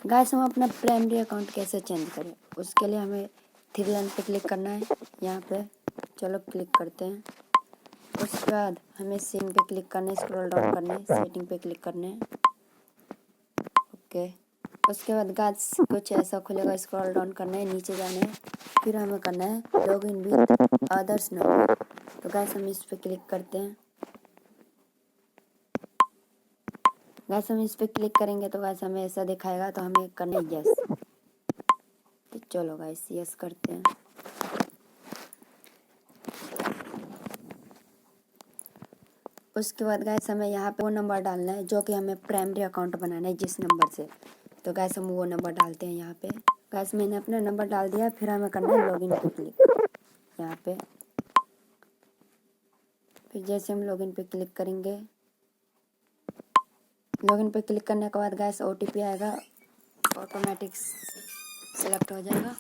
Guys हम अपना primary account कैसे चेंज करें, उसके लिए हमें थ्री लाइन पे क्लिक करना है। यहाँ पे चलो क्लिक करते हैं। उसके बाद हमें सेटिंग पे क्लिक करना है, स्क्रॉल डाउन करना है, सेटिंग पे क्लिक करना है। ओके, उसके बाद गाइस कुछ ऐसा खुलेगा, स्क्रॉल डाउन करना है, नीचे जाना है, फिर हमें करना है log in with others number. तो गाइस हम इस पे क्लिक करते हैं। गाइस हम इस पे क्लिक करेंगे तो गाइस हमें ऐसा दिखाएगा, तो हमें करना है यस। तो चलो गाइस यस करते हैं। उसके बाद गाइस हमें यहाँ पे वो नंबर डालना है जो कि हमें प्राइमरी अकाउंट बनाना है, जिस नंबर से। तो गाइस हम वो नंबर डालते हैं यहाँ पे। गाइस मैंने अपना नंबर डाल दिया, फिर हमें करना है लॉगिन पे क्लिक यहाँ पे। फिर जैसे हम लॉगिन पे क्लिक करेंगे, लॉगिन पे क्लिक करने के बाद गाइस OTP आएगा, ऑटोमेटिक सेलेक्ट हो जाएगा।